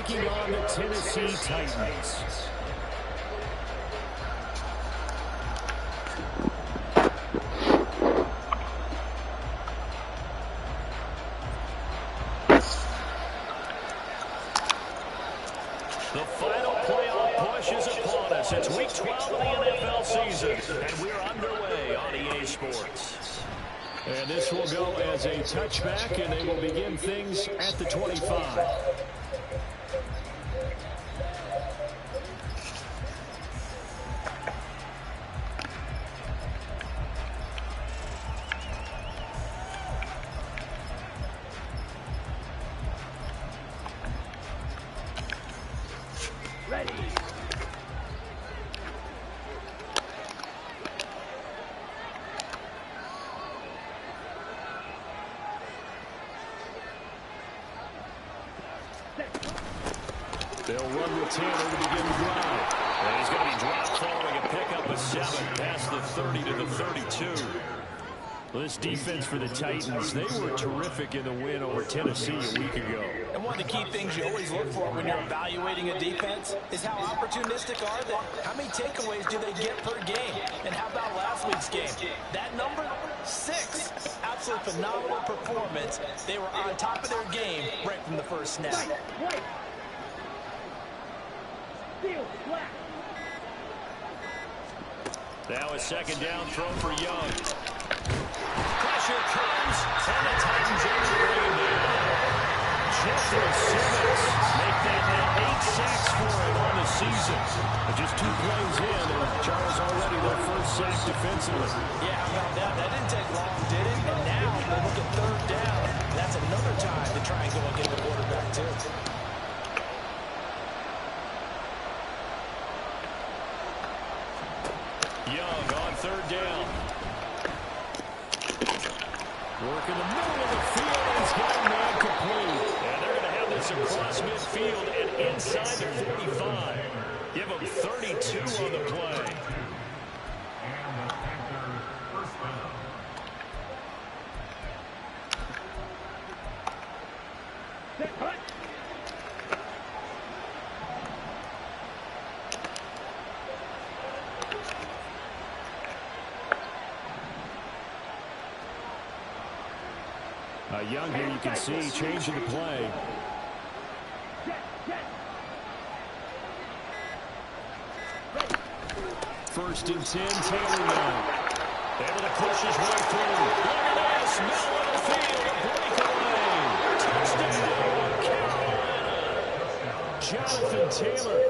taking on the Tennessee Titans. The final playoff push is upon us. It's week 12 of the NFL season, and we're underway on EA Sports. And this will go as a touchback, and they will begin things at the 25. Ready. They'll run with Taylor to begin the drive. And he's going to be dropped following a pickup of 7 past the 30 to the 32. Well, this defense for the Titans, they were terrific in the win over Tennessee a week ago. And one of the key things you always look for when you're evaluating a defense is how opportunistic are they? How many takeaways do they get per game? And how about last week's game? That number, 6. Absolutely phenomenal performance. They were on top of their game right from the first snap. Right. Field flat. Now a second down throw for Young. Pressure comes, and the Titans able to bring him down. Jeffrey Simmons make that now 8 sacks for him on the season. But just 2 plays in, and Charles already their first sack defensively. Yeah, how about that? That didn't take long, did it? And now they look at 3rd down. That's another time to try and go and get the quarterback, too. Young on 3rd down. Work in the middle of the field, and he's got him man complete. And they're going to have this across midfield and inside the 45. Give him 32 on the play. Young here, you can see, changing the play. First and 10, Taylor now. Able to push his way through. Look at this, middle of the field, a breakaway. Touchdown, Carolina. Jonathan Taylor,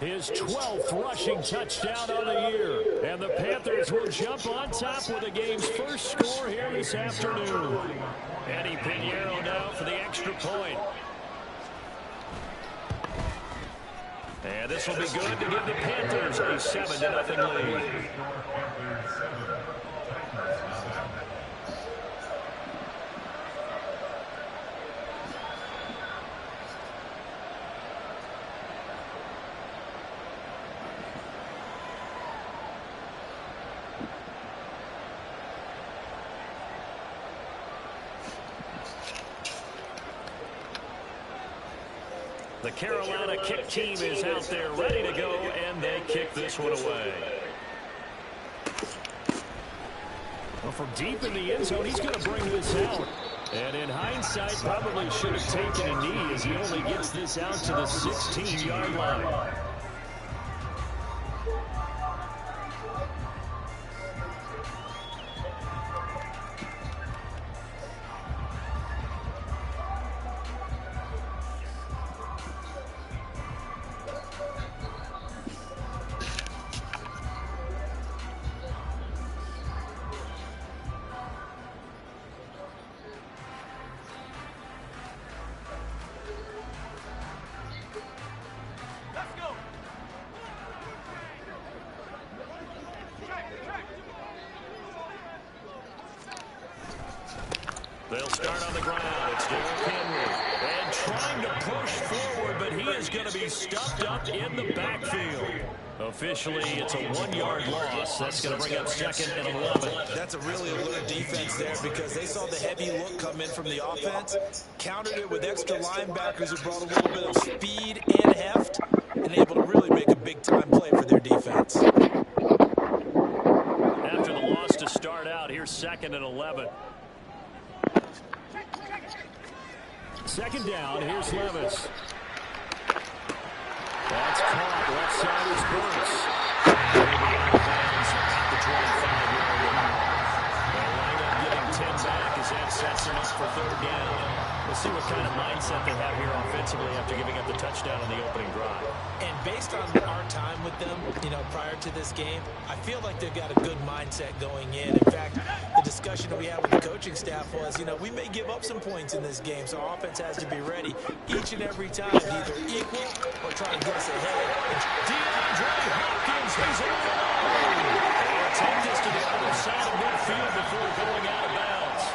his 12th rushing touchdown on the year. And the Panthers will jump on top with the game's first score here this afternoon. Eddie Pinheiro now for the extra point. And this will be good to give the Panthers a 7-0 lead. The Carolina kick team is out there ready to go, and they kick this one away. Well, from deep in the end zone, he's going to bring this out. And in hindsight, probably should have taken a knee as he only gets this out to the 16-yard line. They'll start on the ground. It's Derrick Henry. And trying to push forward, but he is going to be stuffed up in the backfield. Officially, it's a 1-yard loss. That's going to bring up 2nd and 11. That's a really alert defense there because they saw the heavy look come in from the offense, countered it with extra linebackers who brought a little bit of speed and heft, and able to really make a big-time play for their defense. After the loss to start out, here's 2nd and 11. 2nd down, here's Levis. That's caught. Left side is Burks. At the 25-yard line. They'll wind up getting 10 back as that sets them up for 3rd down. We'll see what kind of mindset they have here offensively after giving up the touchdown on the opening drive. And based on our time with them, prior to this game, I feel like they've got a good mindset going in. In fact, the discussion that we had with the coaching staff was, we may give up some points in this game, so our offense has to be ready each and every time to either equal or try and get us ahead. DeAndre Hopkins, he's on the line. They'll take this to the other side of midfield before going out of bounds.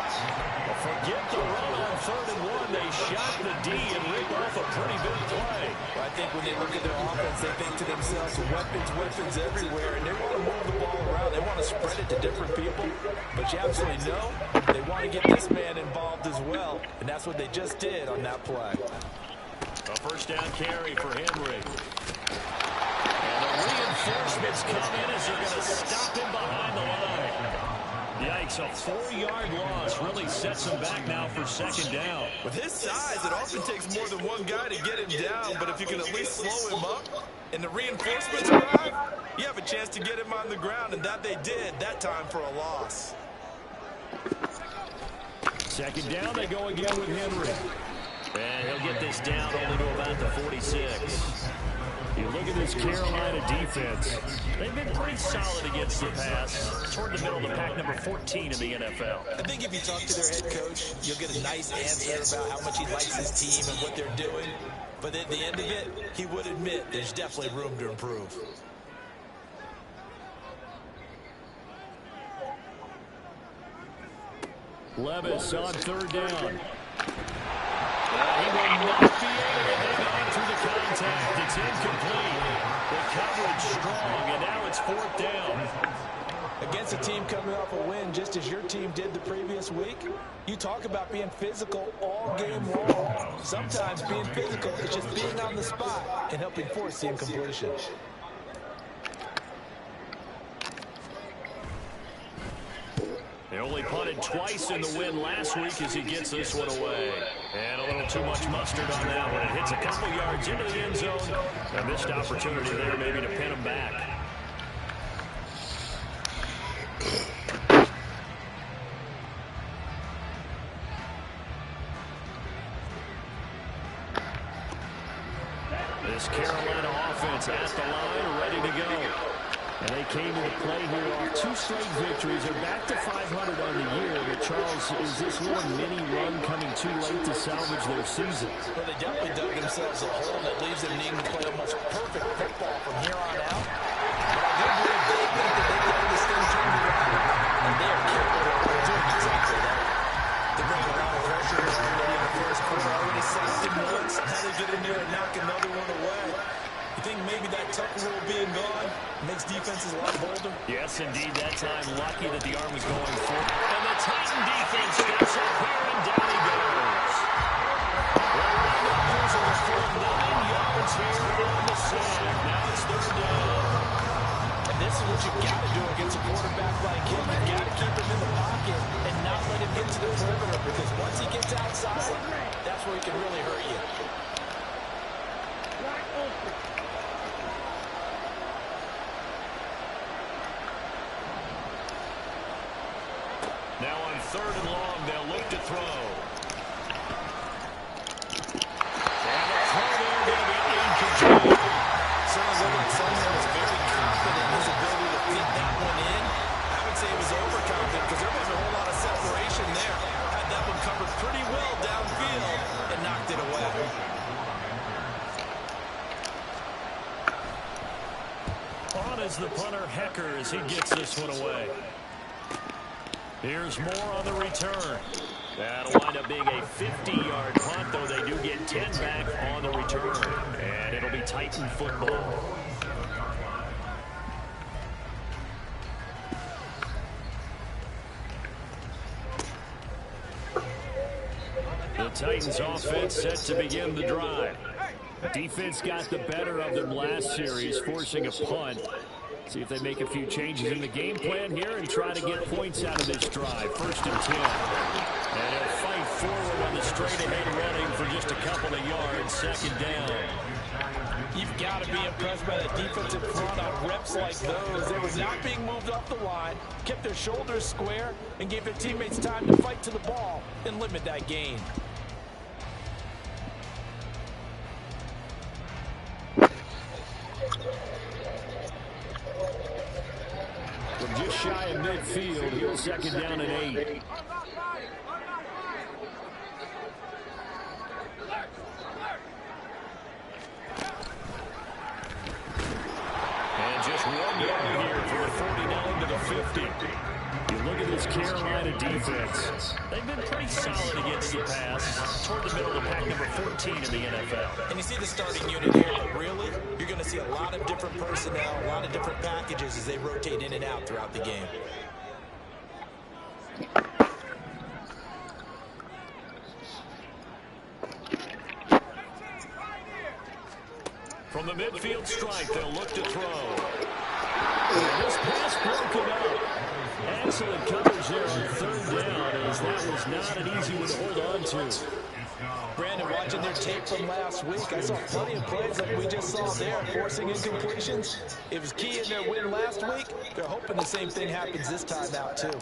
Forget the run on 3rd and 1. They shot the D and ripped off a pretty big play. Well, I think when they look at their offense, they think to themselves, weapons everywhere, and they want to move the ball around. They want to spread it to different people, but you absolutely know they want to get this man involved as well, and that's what they just did on that play. A 1st down carry for Henry. And the reinforcements come in as they're going to stop him behind the line. Yikes, a 4-yard loss really sets him back now for 2nd down. With his size, it often takes more than one guy to get him down, but if you can at least slow him up and the reinforcements arrive, you have a chance to get him on the ground, and that they did that time for a loss. 2nd down, they go again with Henry. And he'll get this down only to about the 46. You look at this Carolina defense. They've been pretty solid against the pass. Toward the middle of the pack, number 14 in the NFL. I think if you talk to their head coach, you'll get a nice answer about how much he likes his team and what they're doing. But at the end of it, he would admit there's definitely room to improve. Levis on 3rd down. He will not be able to hang on through the contact. It's incomplete. The coverage strong, and now it's 4th down. Against a team coming off a win, just as your team did the previous week, you talk about being physical all game long. Sometimes being physical is just being on the spot and helping force the incompletion. They only punted twice in the win last week as he gets this one away. And a little too much mustard on that one. It hits a couple yards into the end zone. A missed opportunity there maybe to pin him back. This Carolina offense at the line, ready to go. And they came into play here off 2 straight victories. They're back to 500 on the year. But, Charles, is this one mini run coming too late to salvage their season? Well, they definitely dug themselves a hole that leaves them needing to play almost perfect football from here on out. But I do believe they think that they got this thing turned around, and they are capable of doing exactly that. They're bringing a lot of pressure already in the first quarter. Already sacked him once. How they get in there and knock another one away? You think maybe that Tucker rule being gone makes defenses a lot bolder? Yes, indeed. That time, lucky that the arm was going forward. And the Titan defense steps up here, and down he goes. Well, Rams are the full 9 yards here on the sack. Now it's 3rd down. And this is what you got to do against a quarterback like him. You got to keep him in the pocket and not let him get to the perimeter, because once he gets outside, that's where he can really hurt you. Now on 3rd and long, they'll look to throw. And the throw there going to be incomplete. Someone's looking at someone that was very confident in his ability to fit that one in. I would say he was overconfident because there wasn't a whole lot of separation there. Had that one covered pretty well downfield and knocked it away. On is the punter, Hecker, as he gets this one away. Here's more on the return. That'll wind up being a 50-yard punt, though they do get 10 back on the return. Titan football. The Titans offense set to begin the drive. Defense got the better of them last series, forcing a punt. See if they make a few changes in the game plan here and try to get points out of this drive. 1st and 10. And he'll fight forward on the straight-ahead running for just a couple of yards. 2nd down. You've got to be impressed by the defensive front on reps like those. They were not being moved off the line, kept their shoulders square, and gave their teammates time to fight to the ball and limit that gain. From just shy of midfield, he'll 2nd down and 8. And just 1 yard here for the 49 to the 50. You look at this Carolina defense. They've been pretty solid against the pass. Toward the middle of the pack, number 14 in the NFL. And you see the starting unit here, but really, you're going to see a lot of different personnel, a lot of different packages as they rotate in and out throughout the game. From the midfield stripe, they'll look to throw. This pass broken up. Excellent coverage there on 3rd down, as that was not an easy one to hold on to. Brandon, watching their tape from last week, I saw plenty of plays like we just saw there, forcing incompletions. It was key in their win last week. They're hoping the same thing happens this time out, too.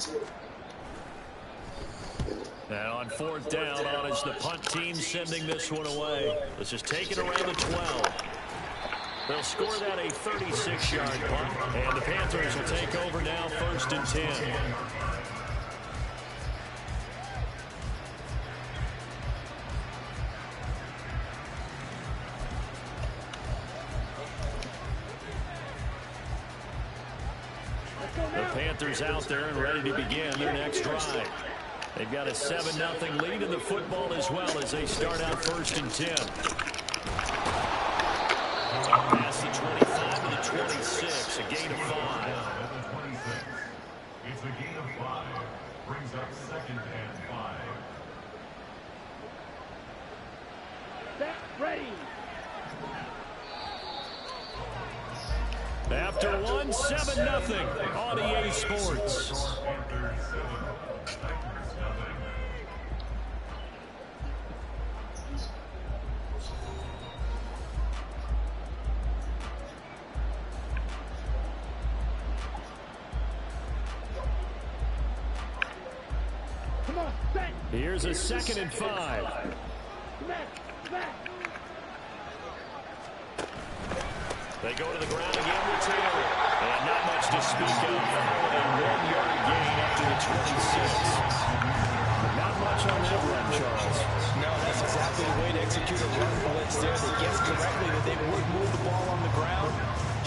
And on 4th down, on is the punt team sending this one away. Let's just take it around the 12. They'll score that a 36-yard punt, and the Panthers will take over now, 1st and 10. The Panthers out there and ready to begin their next drive. They've got a 7-0 lead in the football as well as they start out 1st and 10. Past the 25 to the 26, a gain of 5. It's a gain of 5. Brings up 2nd and 5. Set, ready. After 1, 7-0 on EA Sports. Panthers 7, Titans nothing. Come on, set. Here's a 2nd and 5. Come back, come back. They go to the ground again with Taylor. And not much to speak of. A 1-yard gain up to the 26. Not much on that run, Charles. No, that's exactly the way to execute a run blitz there. They guessed correctly that they would move the ball on the ground,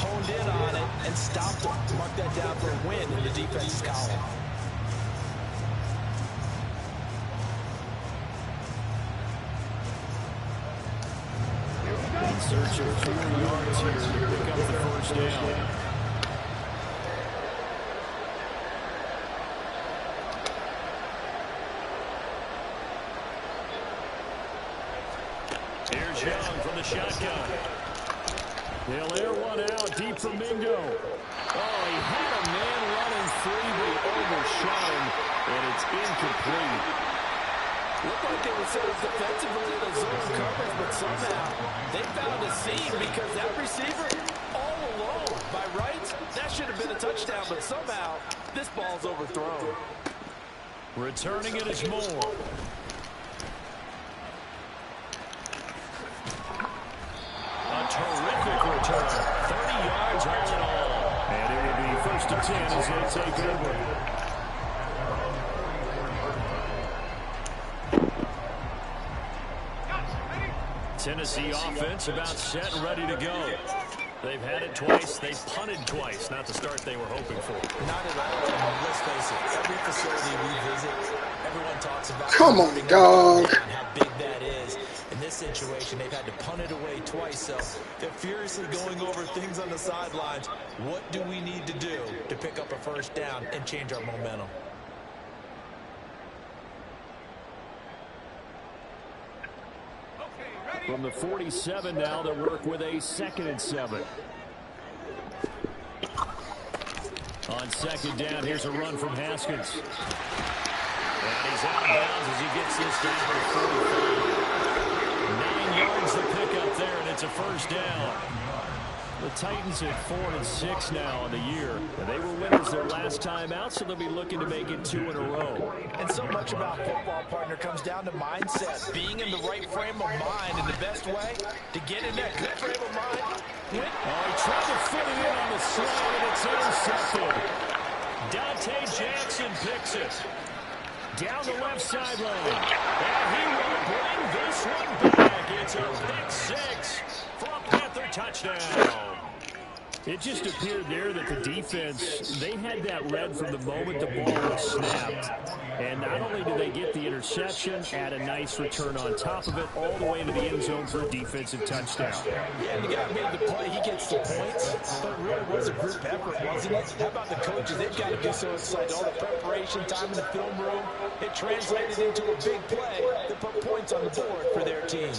honed in on it, and stopped them. Mark that down for a win in the defense's column. In search of 4 yards here to pick up the 1st down. Here's Young from the shotgun. They'll air one out deep for Mingo. Oh, he had a man running free, but he overshot him, and it's incomplete. Looked like they were set up defensively in the zone coverage, but somehow they found a seam because that receiver all alone. By rights, that should have been a touchdown, but somehow this ball's overthrown. Returning it is Moore. A terrific return. 30 yards all in all. And it will be 1st and 10 as they take over. Tennessee offense about set and ready to go. They've had it twice. They've punted twice. Not the start they were hoping for. Not at all. Let's face it. Every facility we visit, everyone talks about Come on, dog. how big that is. And this situation, they've had to punt it away twice, so they're furiously going over things on the sidelines. What do we need to do to pick up a first down and change our momentum? From the 47 now, they work with a 2nd and 7. On 2nd down, here's a run from Haskins. And he's out of bounds as he gets this down to 45. 9 yards to pick up there, and it's a first down. The Titans at 4-6 now on the year. And they were winners their last time out, so they'll be looking to make it 2 in a row. And so much about football, partner, comes down to mindset. Being in the right frame of mind, and the best way to get in that good frame of mind. He tried to fit it in on the slide, and it's intercepted. Dante Jackson picks it. Down the left sideline. And he will bring this one back. It's a pick 6 for a Panther touchdown. It just appeared there that the defense, they had that read from the moment the ball was snapped. And not only did they get the interception, add a nice return on top of it, all the way to the end zone for a defensive touchdown. Yeah, and the guy made the play, he gets the points. But it really was a group effort, wasn't it? How about the coaches? They've got to be so excited. All the preparation time in the film room, it translated into a big play that put points on the board for their team.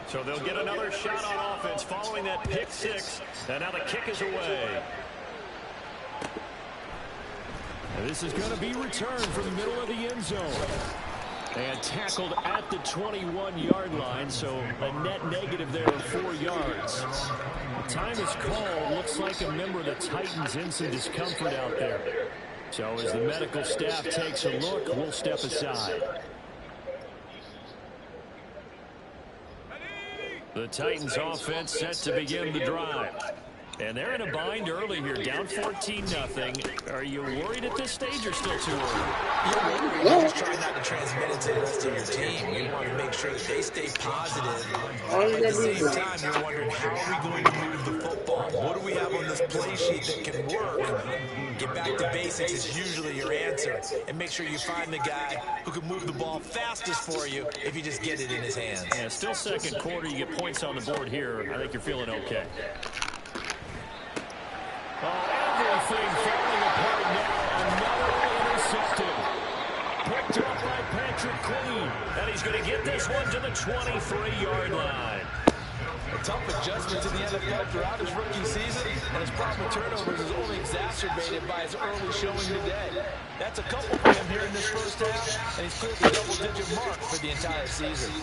So they'll get another shot on offense following that pick 6. And now the kick is away. And this is going to be returned from the middle of the end zone. And tackled at the 21-yard line, so a net negative there of 4 yards. The time is called. Looks like a member of the Titans in some discomfort out there. So as the medical staff takes a look, we'll step aside. The Titans offense set to begin the drive. And they're in a bind early here, down 14-0. Are you worried at this stage or still too early? You're worried. You're just trying not to transmit it to the rest of your team. You want to make sure that they stay positive. But at the same time, you're wondering, how are we going to move the football? What do we have on this play sheet that can work? Get back to basics is usually your answer. And make sure you find the guy who can move the ball fastest for you if you just get it in his hands. Yeah, still second quarter. You get points on the board here. I think you're feeling okay. Everything falling apart now. Another intercepted. Picked up by Patrick Queen. And he's going to get this one to the 23-yard line. A tough adjustment to the NFL throughout his rookie season, and his problem with turnovers is only exacerbated by his early showing today. That's a couple for him here in this first half, and he's cleared the double-digit mark for the entire season.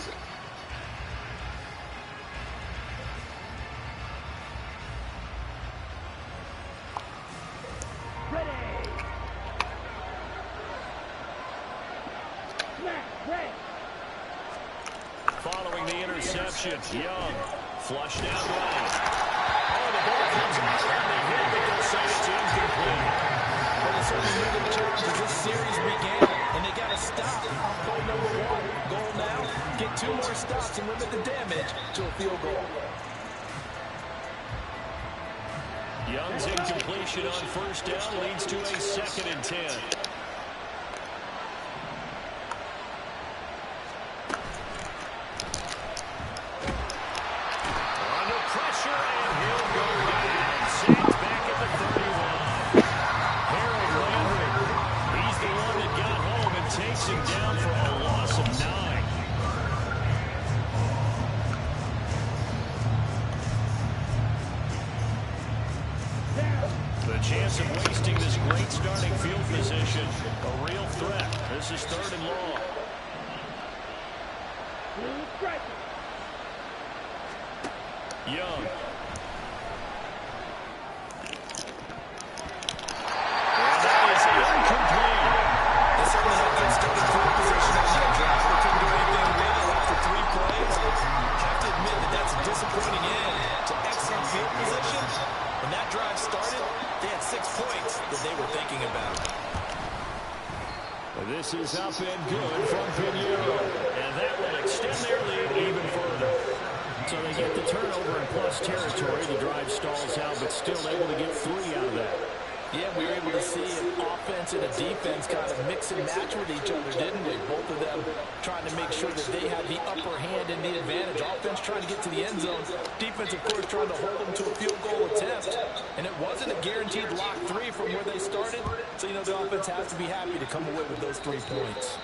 Following the interception, Young flushed out right. Oh, the ball comes out on the hit, but they'll say it's incomplete. Well, they certainly knew the challenge as this series began, and they got to stop. Goal number 1. Goal now, get 2 more stops and limit the damage to a field goal. Young's incompletion on first down leads to a 2nd and 10. Down for a loss of 9. The chance of wasting this great starting field position, a real threat. This is 3rd and long. Young. And that is incomplete. They certainly had good starting field position on that drive. They couldn't do anything with it after 3 plays. I have to admit that that's a disappointing end to excellent field position. When that drive started, they had 6 points that they were thinking about. This is up and good from Pinheiro. And that will extend their lead even further. So they get the turnover in plus territory. The drive stalls out, but still able to get 3 out of that. Yeah, we were able to see an offense and a defense kind of mix and match with each other, didn't we? Both of them trying to make sure that they had the upper hand and the advantage. Offense trying to get to the end zone. Defense, of course, trying to hold them to a field goal attempt. And it wasn't a guaranteed lock 3 from where they started. So, you know, the offense has to be happy to come away with those 3 points.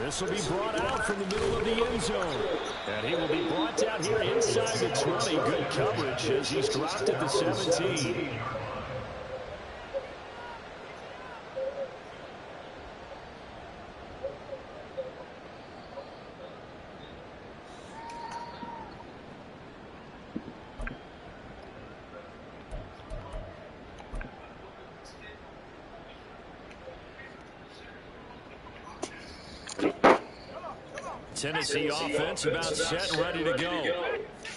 This will be brought out from the middle of the end zone. And he will be brought down here inside the 20. Good coverage as he's dropped at the 17. Tennessee offense about set and ready to go.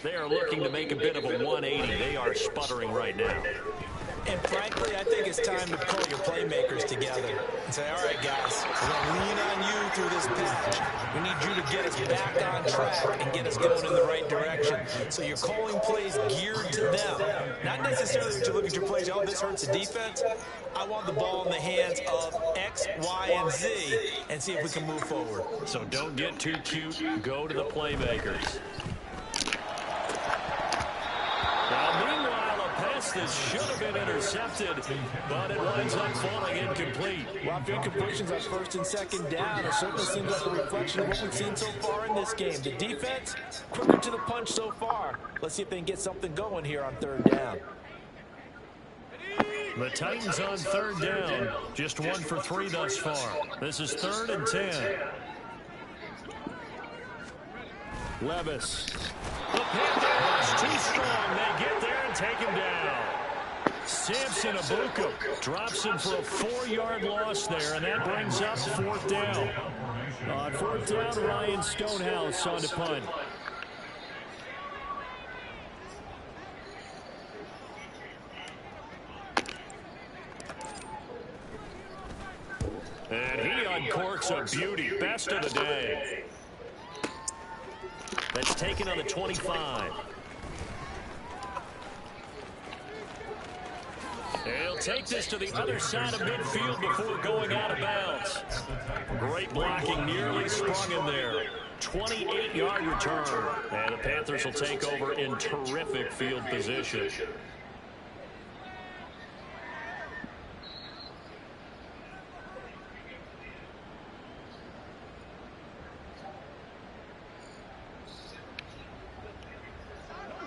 They are looking to make a bit of a 180. They are sputtering right now. And frankly, I think it's time to call your playmakers together and say, all right, guys, we're going to lean on you through this patch. We need you to get us back on track and get us going in the right direction. So you're calling plays geared to them. Not necessarily that you look at your plays, oh, this hurts the defense. I want the ball in the hands of X, Y, and Z and see if we can move forward. So don't get too cute. Go to the playmakers. Now, meanwhile, a pass that should have been intercepted, but it winds up falling incomplete. Well, after incompletions on 1st and 2nd down, it certainly seems like a reflection of what we've seen so far in this game. The defense, quicker to the punch so far. Let's see if they can get something going here on 3rd down. The Titans on 3rd down. Just 1 for 3 thus far. This is 3rd and 10. Levis. The Panthers too strong. They get there and take him down. Samson Abuka drops him for a 4-yard loss there, and that brings up 4th down. On 4th down, Ryan Stonehouse on to punt. And he uncorks a beauty. Best of the day. That's taken on the 25. He'll take this to the other side of midfield before going out of bounds. Great blocking, nearly sprung in there. 28-yard return. And the Panthers will take over in terrific field position.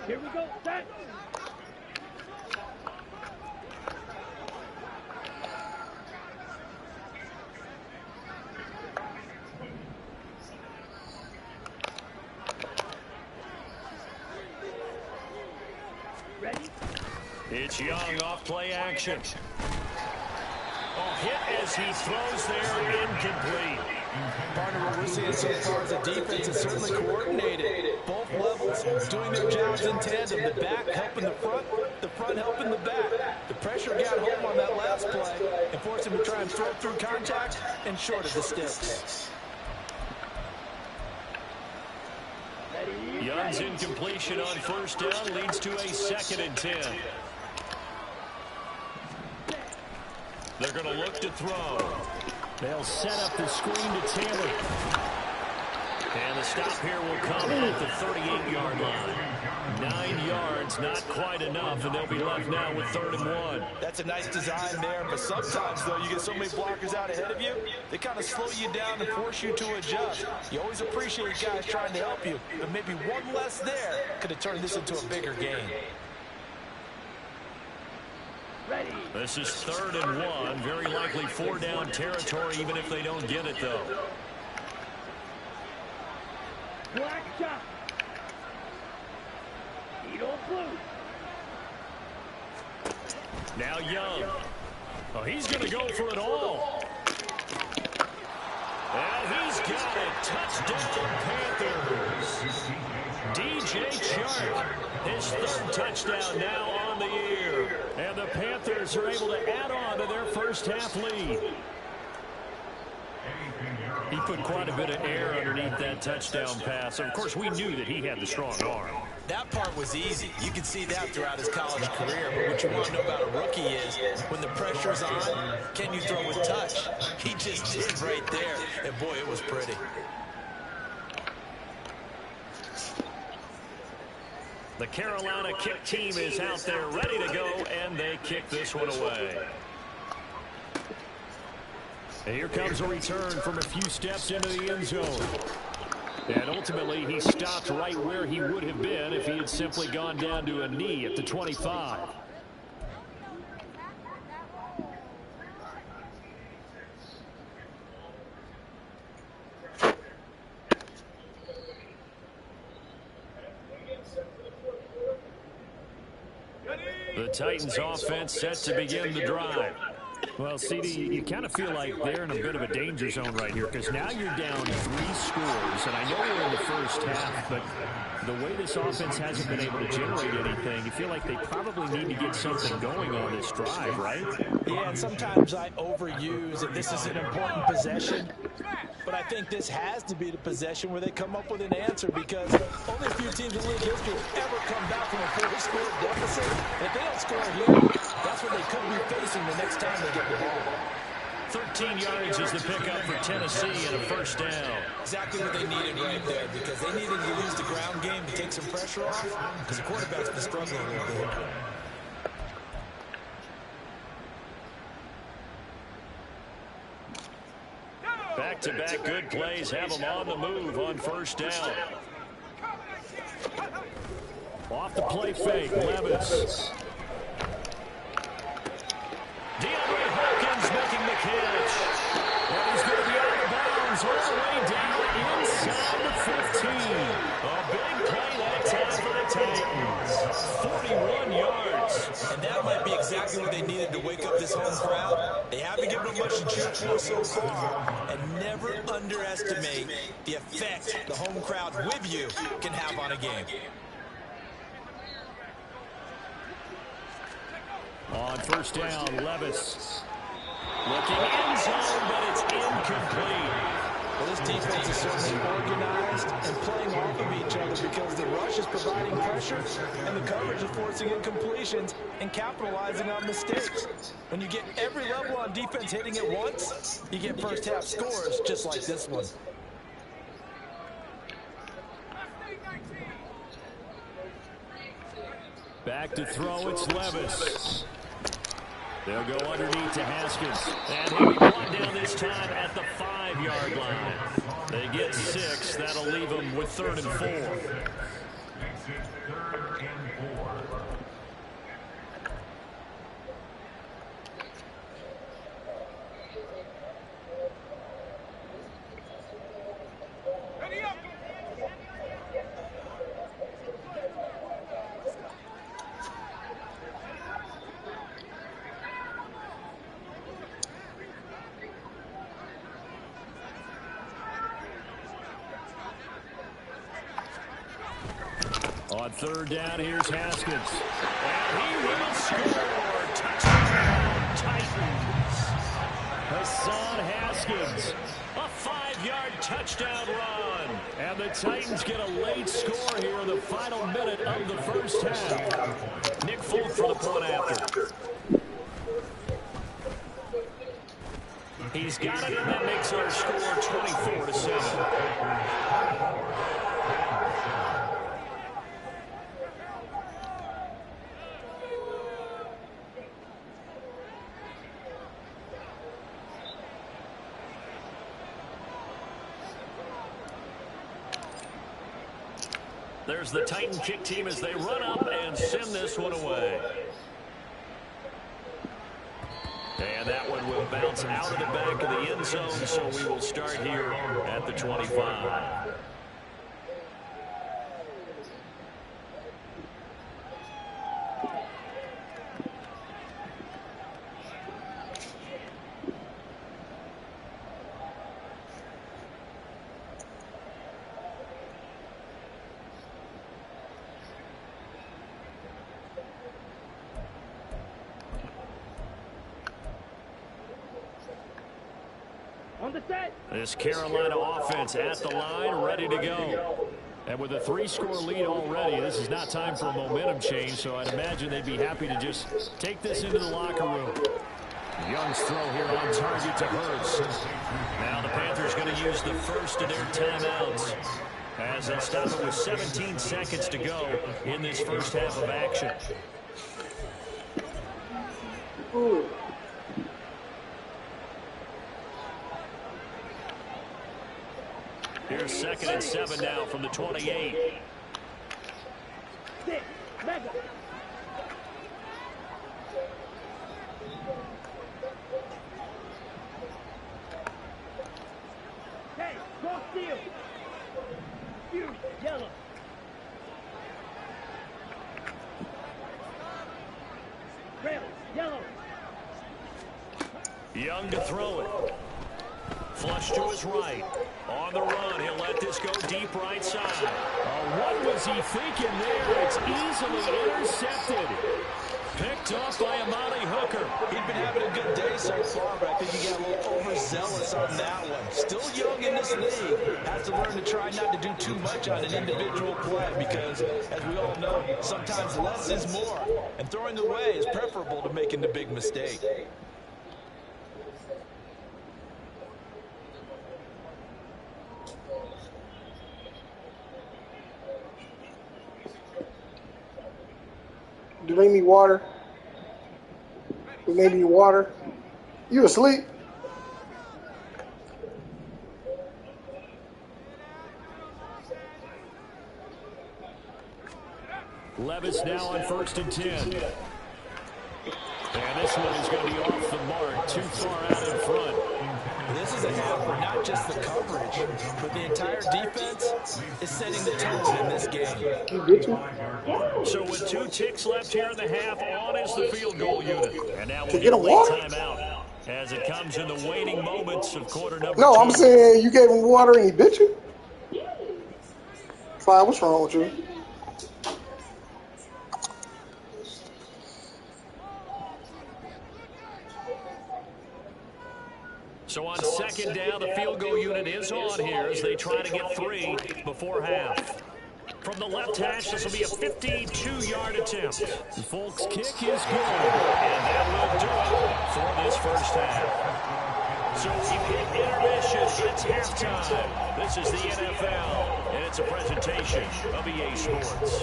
Here we go. Set. Ready? It's Young off play action. Hit as he throws there, incomplete. Partner, what we're seeing so far is the defense is certainly coordinated. Both levels doing their jobs in tandem. The back helping the front helping the back. The pressure got home on that last play and forced him to try and throw through contact and short of the sticks. Young's incompletion on 1st down leads to a 2nd and 10. They're going to look to throw. They'll set up the screen to Taylor. And the stop here will come at the 38-yard line. 9 yards, not quite enough, and they'll be left now with 3rd and 1. That's a nice design there, but sometimes, though, you get so many blockers out ahead of you, they kind of slow you down and force you to adjust. You always appreciate guys trying to help you, but maybe one less there could have turned this into a bigger game. Ready. This is 3rd and 1. Very likely 4-down territory, even if they don't get it, though. Black shot. Eagle blue. Now Young. Oh, he's going to go for it all. And he's got it. Touchdown, Panthers. DJ Chark, his 3rd touchdown now on the year. And the Panthers are able to add on to their first half lead. He put quite a bit of air underneath that touchdown pass. Of course, we knew that he had the strong arm. That part was easy. You could see that throughout his college career. But what you want to know about a rookie is when the pressure's on, can you throw with touch? He just did right there. And, boy, it was pretty. The Carolina kick team is out there ready to go, and they kick this one away. And here comes a return from a few steps into the end zone. And ultimately, he stopped right where he would have been if he had simply gone down to a knee at the 25. The Titans offense set to begin the drive. Well, CD, you kind of feel like they're in a bit of a danger zone right here because now you're down 3 scores, and I know we're in the first half, but the way this offense hasn't been able to generate anything, you feel like they probably need to get something going on this drive, right? Yeah, and sometimes I overuse that this is an important possession, but I think this has to be the possession where they come up with an answer because only a few teams in league history have ever come back from a 4-score deficit. If they don't score here, that's what they could be facing the next time they get the ball. 13 yards is the pickup for Tennessee and a first down. Exactly what they needed right there because they needed to use the ground game to take some pressure off because the quarterback's been struggling a little bit. Back-to-back good plays have them on the move on first down. Off the play fake, Levis. DeAndre Hopkins making the catch. And he's going to be out of bounds all the way down inside the 15. A big play that time for the Titans. 41 yards. And that might be exactly what they needed to wake up this home crowd. They haven't given them much to cheer for so far. And never underestimate the effect the home crowd with you can have on a game. On first down, Levis. Looking end zone, but it's incomplete. Well, this defense is certainly organized and playing off of each other because the rush is providing pressure and the coverage is forcing incompletions and capitalizing on mistakes. When you get every level on defense hitting it once, you get first half scores just like this one. Back to throw, it's Levis. They'll go underneath to Haskins. And he'll be brought down this time at the 5-yard line. They get 6. That'll leave them with 3rd and 4. Exit 3rd and 4. On 3rd down, here's Haskins. And he will score. Touchdown, Titans. Hassan Haskins. A 5-yard touchdown run. And the Titans get a late score here in the final minute of the first half. Nick Folk for the point after. He's got it, and that makes our score 24-7. There's the Titan kick team as they run up and send this one away. And that one will bounce out of the back of the end zone, so we will start here at the 25. On the set. This Carolina offense at the line, ready to go. And with a 3-score lead already, this is not time for a momentum change, so I'd imagine they'd be happy to just take this into the locker room. Young's throw here on target to Hurts. Now the Panthers going to use the first of their timeouts as they'll stop it with 17 seconds to go in this first half of action. Ooh. Here's 2nd and 7 now from the 28. 6. Mega. Hey, cross field. Huge, yellow. Rail, yellow. Young to throw it. Flush to his right. On the run, he'll let this go deep right side. Oh, what was he thinking there? It's easily intercepted. Picked off by Amani Hooker. He'd been having a good day so far, but I think he got a little overzealous on that one. Still young in this league. Has to learn to try not to do too much on an individual play because, as we all know, sometimes less is more. And throwing away is preferable to making the big mistake. Do they need water? Do they need water? You asleep? Levis now on 1st and 10. And this one is going to be off the mark, too far out in front. This is a half where not just the coverage, but the entire defense is setting the tone in this game. So with 2 ticks left here in the half, on is the field goal unit. And now we'll To get get a a late water? timeout as it comes in the waning moments of quarter number 2. No, I'm saying you gave him water and he bit you? Fine, what's wrong with you? So on 2nd down, the field goal unit is on here as they try to get 3 before half. From the left hash, this will be a 52-yard attempt. The Folks' kick is good, and that will do it for this first half. So we've hit intermission. It's halftime. This is the NFL, and it's a presentation of EA Sports.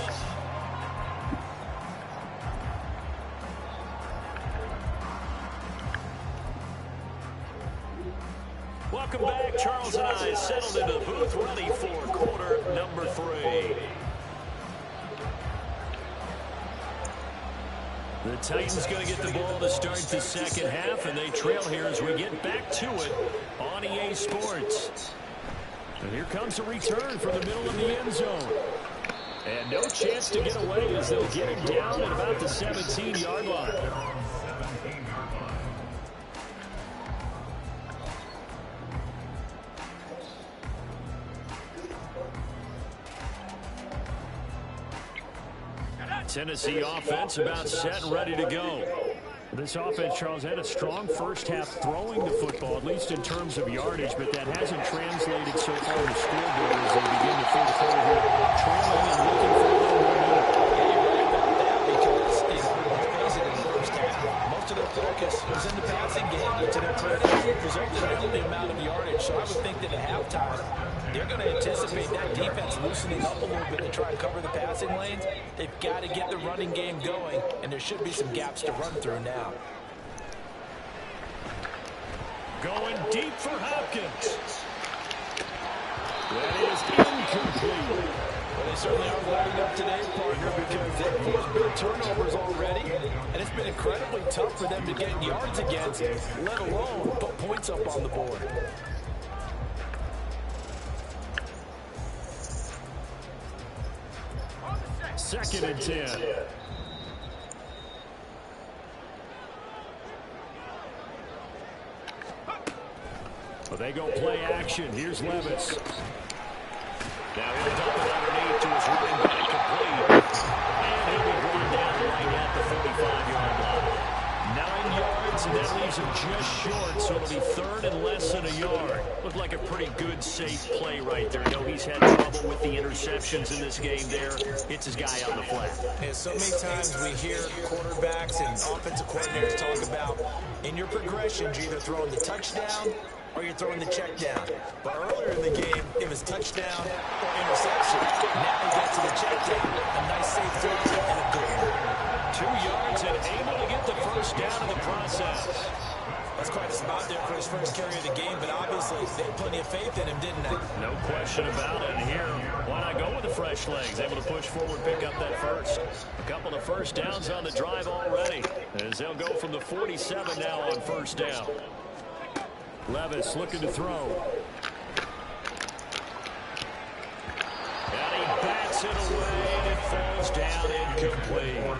Welcome back. Charles and I settled into the booth, ready for quarter number 3. The Titans going to get the ball to start the second half, and they trail here as we get back to it on EA Sports. And here comes a return from the middle of the end zone. And no chance to get away as they'll get him down at about the 17-yard line. Tennessee offense about set and ready to go. This offense, Charles, had a strong first half throwing the football, at least in terms of yardage, but that hasn't translated so far to scoreboard as they begin the third quarter here, trailing and looking for a little more minute. Because, face it, in the first half, most of their focus was in the passing game, but to their credit, resulted in the amount of yardage. So I would think that at halftime, they're going to anticipate that defense loosening up a little bit to try and cover the passing lanes. They've got to get the running game going, and there should be some gaps to run through now. Going deep for Hopkins. That is incomplete. Well, they certainly are lining up today, partner, because they've forced big turnovers already, and it's been incredibly tough for them to get yards against, let alone put points up on the board. Second and 10. Well, they go play action. Here's Levis. Now he'll dump it underneath to his running back complete. And he'll be brought down right at the 45-yard line. 9 yards yards, and that leaves him just short, so it'll be third and less than a yard. Looked like a pretty good, safe play right there. I know he's had trouble with the interceptions in this game there. Hits his guy on the flat. And so many times we hear quarterbacks and offensive coordinators talk about in your progressions, you're either throwing the touchdown or you're throwing the check down. But earlier in the game, it was touchdown or interception. Now he gets to the check down. A nice safe throw and a good one. 2 yards and able to get the first down in the process. That's quite a spot there for his first carry of the game, but obviously they had plenty of faith in him, didn't they? No question about it. And here, why not go with the fresh legs? Able to push forward, pick up that first. A couple of first downs on the drive already, as they'll go from the 47 now on first down. Levis looking to throw. And he bats it away, and it falls down incomplete.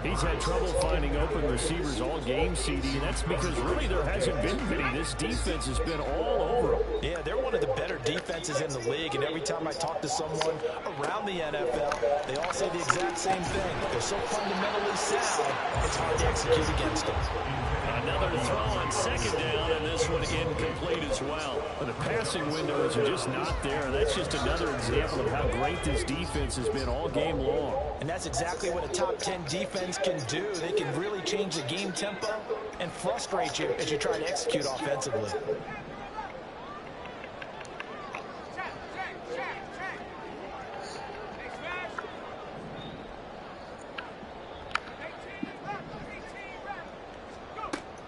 He's had trouble finding open receivers all game, CD, and that's because really there hasn't been many. This defense has been all over them. Yeah, they're one of the better defenses in the league, and every time I talk to someone around the NFL, they all say the exact same thing. They're so fundamentally sound, it's hard to execute against them. Another throw on second down, and this one incomplete as well. But the passing windows are just not there. That's just another example of how great this defense has been all game long. And that's exactly what a top 10 defense can do. They can really change the game tempo and frustrate you as you try to execute offensively.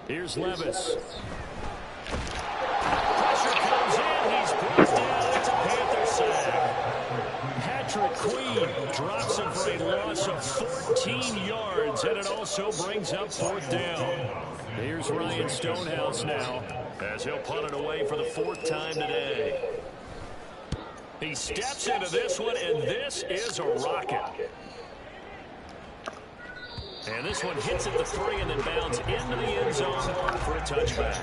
Here's Levis. Pressure comes in. He's brought down. It's a Panther sack. Patrick Queen drops him for a loss of 14 yards, and it also brings up fourth down. Here's Ryan Stonehouse now, as he'll punt it away for the 4th time today. He steps into this one, and this is a rocket. And this one hits at the 3 and then bounds into the end zone for a touchback.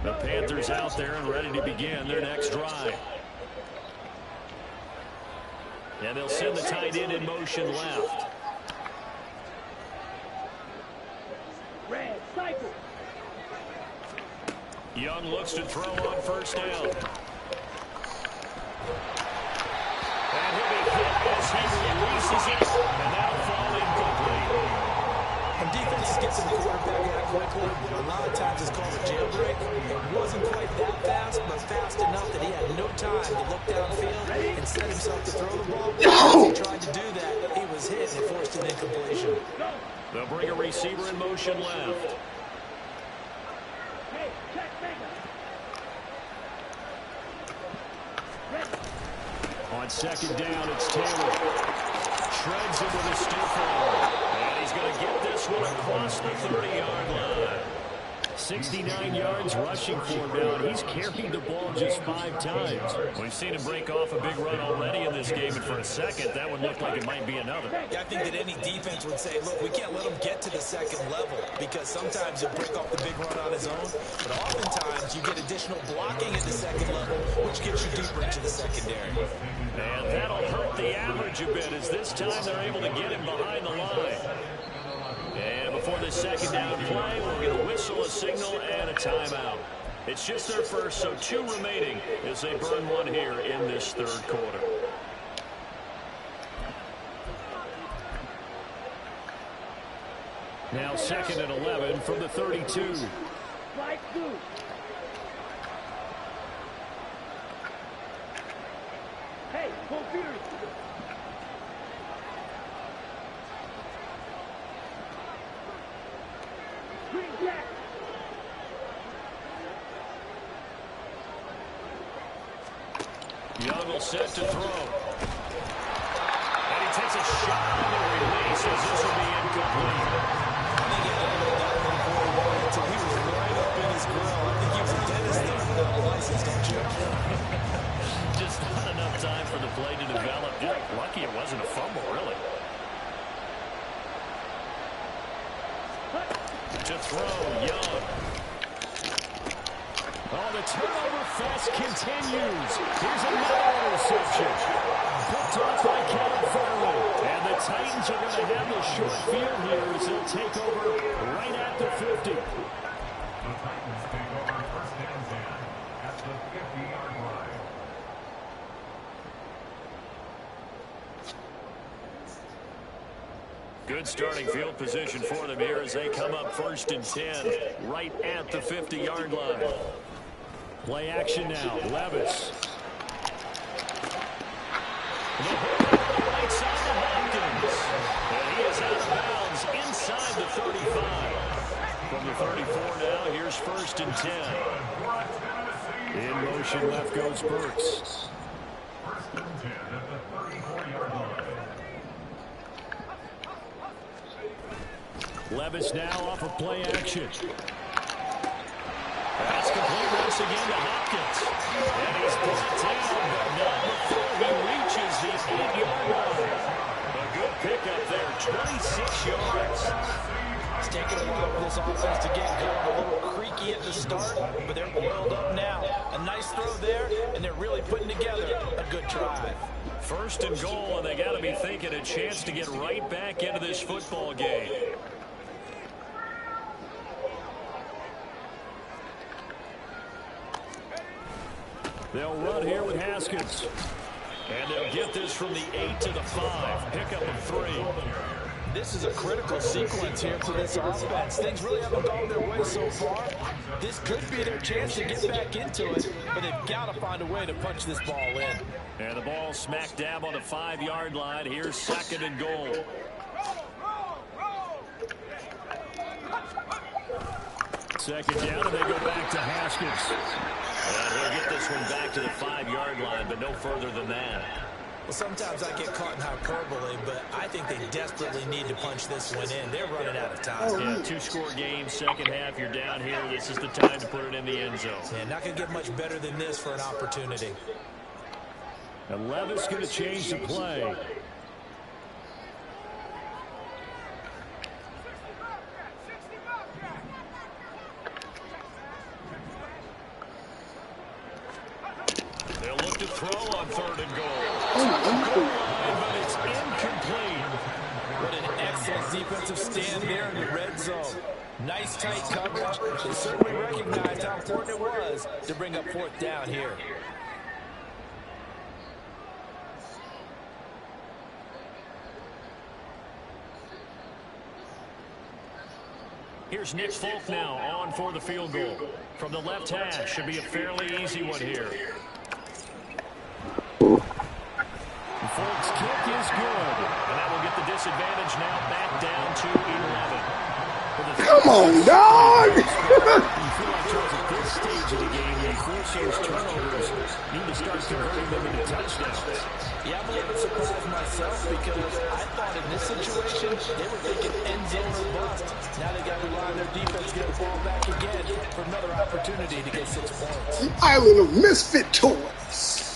The Panthers out there and ready to begin their next drive. And they'll send the tight end in motion left. Red, cycle. Young looks to throw on first down. And he'll be hit as he releases it. And that'll fall incomplete. When defenses get to the quarterback that quickly, a lot of times it's called a jailbreak. It wasn't quite that fast, but fast enough that he had no time to look downfield and set himself to throw the ball. As he tried to do that, he was hit and forced an incompletion. They'll bring a receiver in motion left. Hey, check mega. On second down, it's Taylor. Shreds him with a stiff arm. And he's going to get this one across the 30-yard line. 69 yards rushing for him now, and he's carried the ball just 5 times. We've seen him break off a big run already in this game, and for a second, that would look like it might be another. Yeah, I think that any defense would say, look, we can't let him get to the second level, because sometimes he'll break off the big run on his own, but oftentimes you get additional blocking at the second level, which gets you deeper into the secondary. And that'll hurt the average a bit, as this time they're able to get him behind the line. And before this second down play, we're going to whistle a signal and a timeout. It's just their first, so 2 remaining as they burn one here in this 3rd quarter. Now 2nd and 11 from the 32. Strike 2. Hey, go Fury. Green Jack. Young will set to throw. And he takes a shot on the release as this will be incomplete. I think he had a little that one for a while until he was right up in his grill. I think he was a dentist there without a license, don't you? Just not enough time for the play to develop. Yeah, lucky it wasn't a fumble, really. To throw, Young. Oh, the turnover fest continues. Here's another interception. Picked off by Kevin Farley. And the Titans are going to have the short field here as they'll take over right at the 50. The Titans take over first and 10 at the 50-yard line. Good starting field position for them here as they come up first and 10 right at the 50-yard line. Play action now. Levis. Right side to Hopkins. And he is out of bounds inside the 35. From the 34 now, here's first and 10. In motion left goes Burks. First and 10 at the 34-yard line. Levis now off of play action. That's complete once again to Hopkins. And he's brought down, but not before he reaches the 8-yard line. A good pickup there, 26 yards. It's taken a while for this offense to get going. A little creaky at the start, but they're oiled up now. A nice throw there, and they're really putting together a good drive. First and goal, and they got to be thinking a chance to get right back into this football game. They'll run here with Haskins. And they'll get this from the 8 to the 5. Pickup of 3. This is a critical sequence here for this offense. Things really haven't gone their way so far. This could be their chance to get back into it, but they've got to find a way to punch this ball in. And the ball smack dab on the 5-yard line. Here's second and goal. Second down, and they go back to Haskins. And he'll get this one back to the 5-yard line, but no further than that. Well, sometimes I get caught in hyperbole, but I think they desperately need to punch this one in. They're running out of time. Yeah, 2-score game, second half, you're down here. This is the time to put it in the end zone. Yeah, not going to get much better than this for an opportunity. And Levis going to change the play. They'll look to throw on third and goal. But it's incomplete. What an excellent defensive stand there in the red zone. Nice tight coverage. They certainly recognized how important it was to bring up fourth down here. Here's Nick Folk now on for the field goal. From the left hash, should be a fairly easy one here. Folk's kick is good. And that will get the disadvantage now back down to 11. Come on, dog! You feel like, Charles, at this stage of the game, when you force those turnovers, you need to start converting them into touchdowns. Yeah, I'm a little bit surprised myself because I thought in this situation they were thinking end zone or bust. Now they got to rely on their defense to get the ball back again for another opportunity to get 6 points. Island of misfit toys.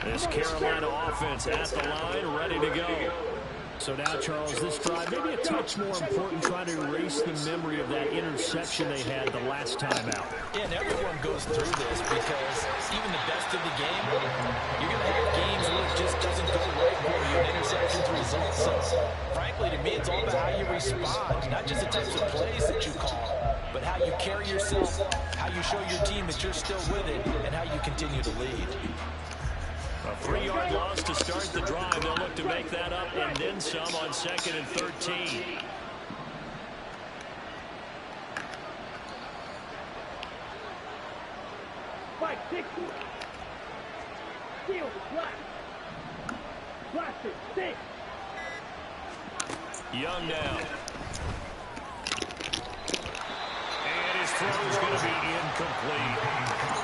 This Carolina offense at the line, ready to go. So now, Charles, this drive maybe a touch more important, trying to erase the memory of that interception they had the last time out. Yeah, and everyone goes through this because even the best of the game, you're going to have games where it just doesn't go right for you and interceptions result. So, frankly, to me, it's all about how you respond, not just the types of plays that you call, but how you carry yourself, how you show your team that you're still with it, and how you continue to lead. A 3-yard loss to start the drive. They'll look to make that up and then some on 2nd and 13. Spike, 60. Steal, blast. Blast it, 6. Young now. And his throw is going to be incomplete.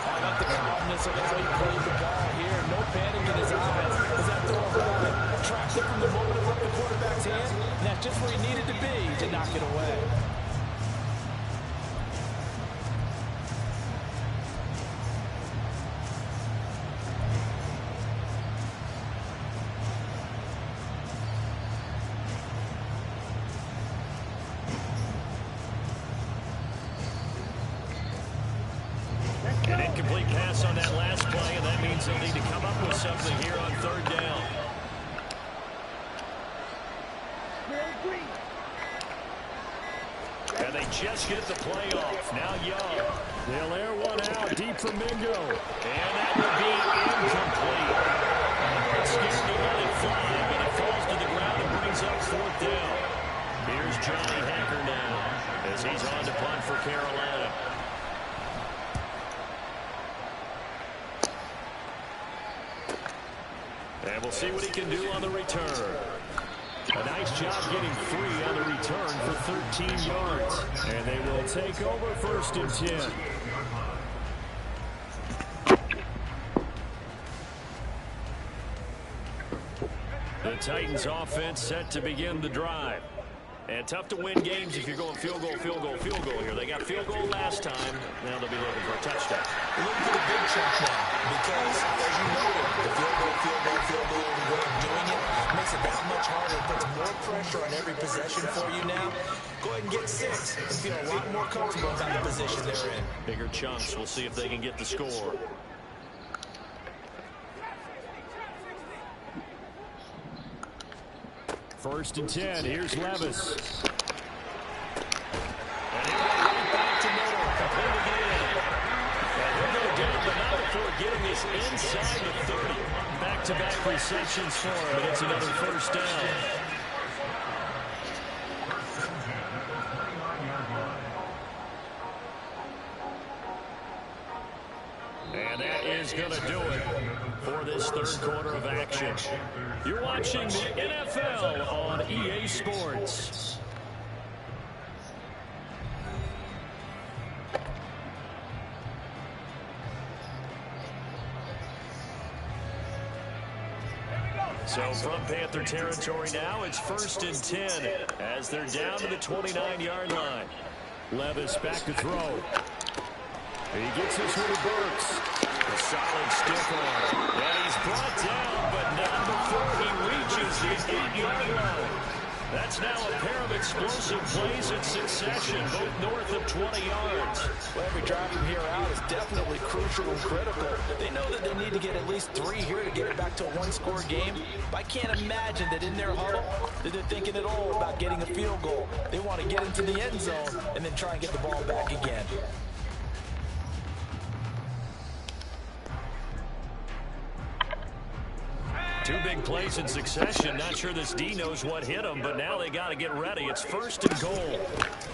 I like the crowd aggressiveness of how he played the ball here. No panic in his eyes as that throw arrived. Tracked it from the moment it left the quarterback's hand, and that's just where he needed to be to knock it away. An incomplete pass on that last play, and that means they'll need to come up with something here on third down. And they just get the play off. Now Young. They'll air one out deep for Mingo. And that will be incomplete. It's scared to let it fly, but it falls to the ground and brings up fourth down. Here's Johnny Hacker now as he's on to punt for Carolina. And we'll see what he can do on the return. A nice job getting free on the return for 13 yards. And they will take over first and 10. The Titans offense set to begin the drive. And tough to win games if you're going field goal, field goal, field goal here. They got field goal last time. Now they'll be looking for a touchdown. They're looking for the big chunk now because, as you noted, the field goal, the way of doing it makes it that much harder. It puts more pressure on every possession for you now. Go ahead and get 6 and feel a lot more comfortable about the position they're in. Bigger chunks. We'll see if they can get the score. First and 10. Here's Levis. And he'll go right back to Miller. Complete again. And he'll go down, but not before getting this inside the 30. Back-to-back receptions for him, and it's another first down. And that is going to do it for this third quarter of action. You're watching the NFL on EA Sports. So from Panther territory now, it's first and 10 as they're down to the 29-yard line. Levis back to throw. He gets this one to Burks. A solid stiff arm. And he's brought down, but not before he reaches the 8-yard line. That's now a pair of explosive plays in succession, both north of 20 yards. Well, every drive from here out is definitely crucial and critical. They know that they need to get at least 3 here to get it back to a one-score game. But I can't imagine that in their huddle that they're thinking at all about getting a field goal. They want to get into the end zone and then try and get the ball back again. Two big plays in succession. Not sure this D knows what hit him, but now they got to get ready. It's first and goal.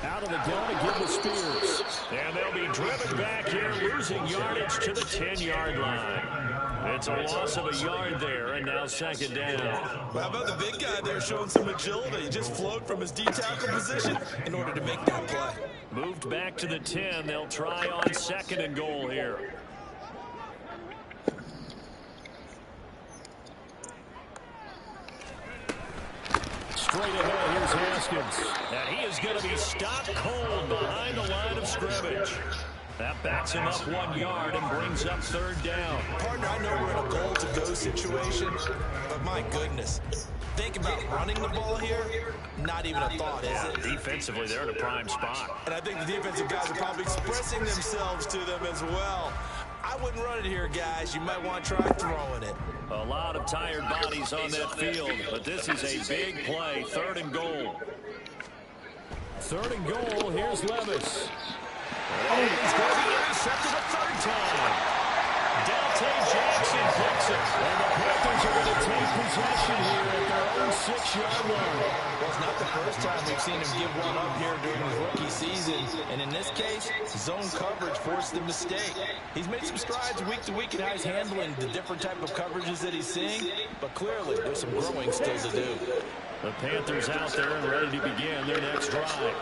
Out of the gun to give the Spears. And they'll be driven back here, losing yardage to the 10-yard line. It's a loss of a yard there, and now second down. Well, how about the big guy there showing some agility? He just flowed from his D-tackle position in order to make that play. Moved back to the 10. They'll try on second and goal here. Straight ahead, here's Haskins. And he is going to be stopped cold behind the line of scrimmage. That backs him up 1 yard and brings up third down. Partner, I know we're in a goal-to-go situation, but my goodness. Think about running the ball here. Not even a thought, is it? Defensively, they're in a prime spot. And I think the defensive guys are probably expressing themselves to them as well. I wouldn't run it here, guys. You might want to try throwing it. A lot of tired bodies on that field, but this is a big play. Third and goal. Third and goal. Here's Levis. Oh, he's going to be intercepted a third time. Dante Jackson picks it. And the Panthers are going to take possession here at their own 6-yard line. Well, it's not the first time we've seen him give one up here during his rookie season. And in this case, zone coverage forced the mistake. He's made some strides week to week in how he's handling the different type of coverages that he's seeing. But clearly, there's some growing still to do. The Panthers out there and ready to begin their next drive.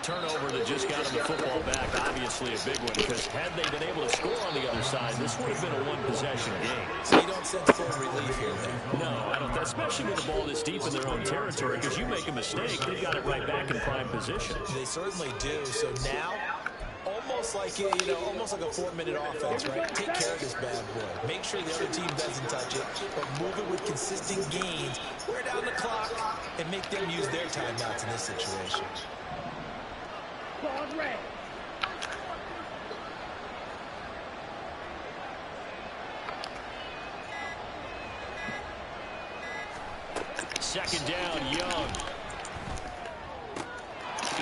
turnover that just got him the football back, obviously a big one, because had they been able to score on the other side, this would have been a one-possession game. So you don't sense full relief here, man? No, I don't. Especially with the ball this deep in their own territory, because you make a mistake, they've got it right back in prime position. They certainly do. So now, almost like almost like a 4-minute offense, right? Take care of this bad boy. Make sure the other team doesn't touch it, but move it with consistent gains. Wear down the clock and make them use their timeouts in this situation. Ball red. Second down, Young.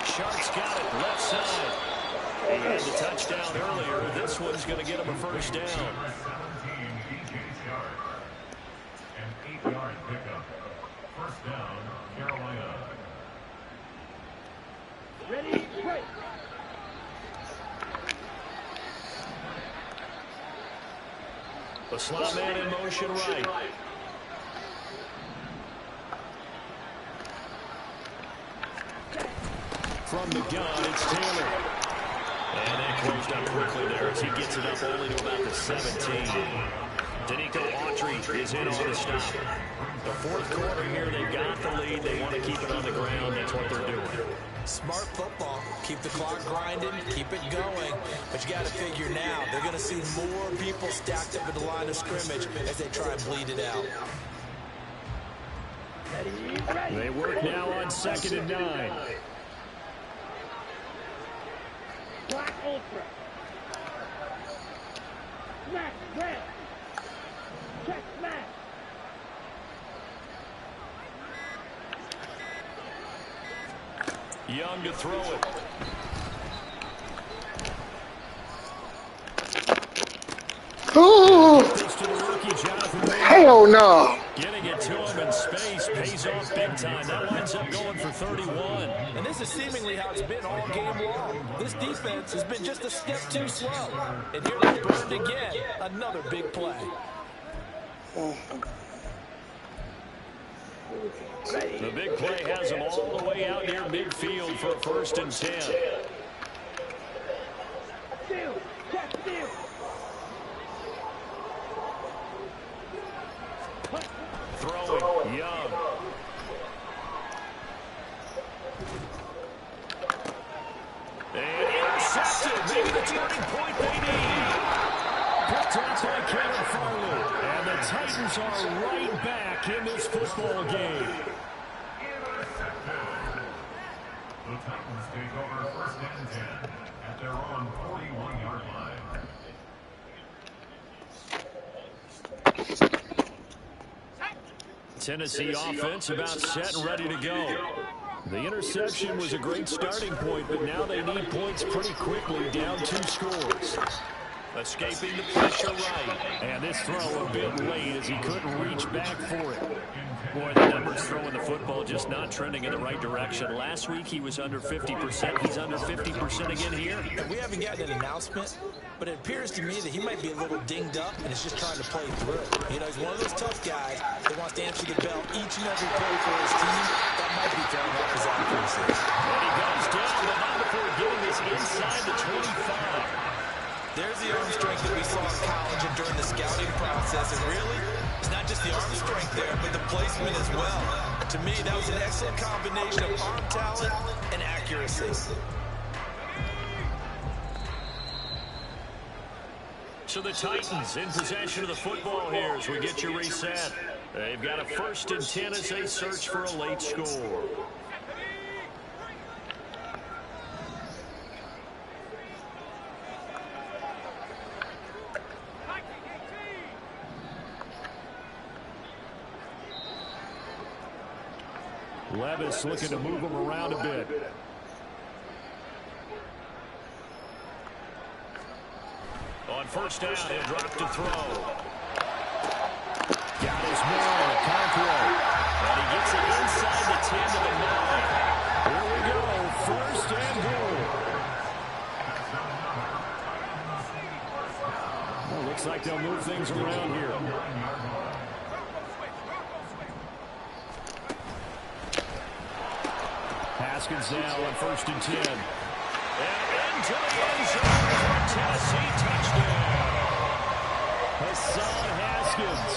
Sharks got it, left side. He had the touchdown earlier. This one's going to get him a first down. 17, DJ Shark. An 8-yard pickup. First down, Carolina. Ready, break. The slot man in motion right. From the gun, it's Taylor. And that closed up quickly there as he gets it up only to about the 17. Danico Autry is in on the stop. The fourth quarter here, they've got the lead. They want to keep it on the ground. That's what they're doing. Smart football. Keep the clock grinding, keep it going. But you got to figure now, they're going to see more people stacked up at the line of scrimmage as they try and bleed it out. They work now on 2nd and 9. Black ultra. Smash red. Check smash. Young to throw it. Oh, This to the rookie, Jonathan. hell no. Getting it to him in space pays off big time. That winds up going for 31. And this is seemingly how it's been all game long. This defense has been just a step too slow. And here they burned again. Another big play. The big play has them all the way out near midfield for a 1st and 10. Steal. Check steal. Throwing, Young. And intercepted. Maybe the turning point they need. Picked off by Kevin Farley. And the Titans are right back in this football game. The Titans take over 1st and 10 at their own 41-yard line. Tennessee offense about set and ready to go. The interception was a great starting point, but now they need points pretty quickly, down 2 scores. Escaping the pressure right. And this throw a bit late as he couldn't reach back for it. Boy, the numbers throwing the football just not trending in the right direction. Last week he was under 50%. He's under 50% again here. And we haven't gotten an announcement, but it appears to me that he might be a little dinged up and is just trying to play through. You know, he's one of those tough guys that wants to answer the bell each and every play for his team. That might be throwing off his accuracy. And he goes down, but not before getting this inside the 25. There's the arm strength that we saw in college and during the scouting process. And really, it's not just the arm strength there, but the placement as well. To me, that was an excellent combination of arm talent and accuracy. So the Titans in possession of the football here as we get you reset. They've got a 1st and 10 as they search for a late score. Levis looking to move him around a bit. On 1st down, he'll drop to throw. Got his man, Conqueror. And he gets it inside the 10 to the 9. Here we go, 1st and goal. Well, looks like they'll move things around here. Haskins now on 1st and 10. And into the end zone for a Tennessee touchdown. Hassan Haskins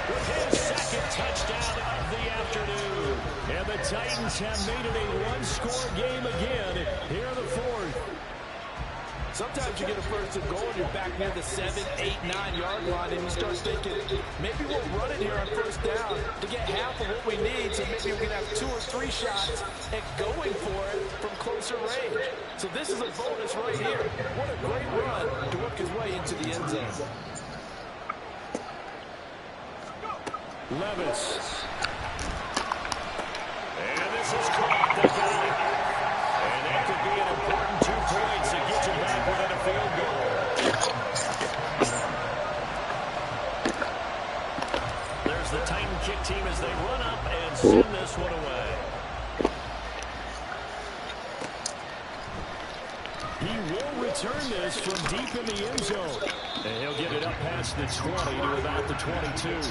with his second touchdown of the afternoon. And the Titans have made it a one-score game again here in the 4th. Sometimes you get a first and goal and you're back near the 7, 8, 9-yard line, and you start thinking, maybe we'll run it here on 1st down to get half of what we need, so maybe we can have 2 or 3 shots at going for it from closer range. So this is a bonus right here. What a great run to work his way into the end zone. Levis. And this is caught. They got it. And that could be an important 2 points to get you back within a field goal. There's the Titan kick team as they run up and send this one away. He will return this from deep in the end zone. And he'll get it up past the 20 to about the 22.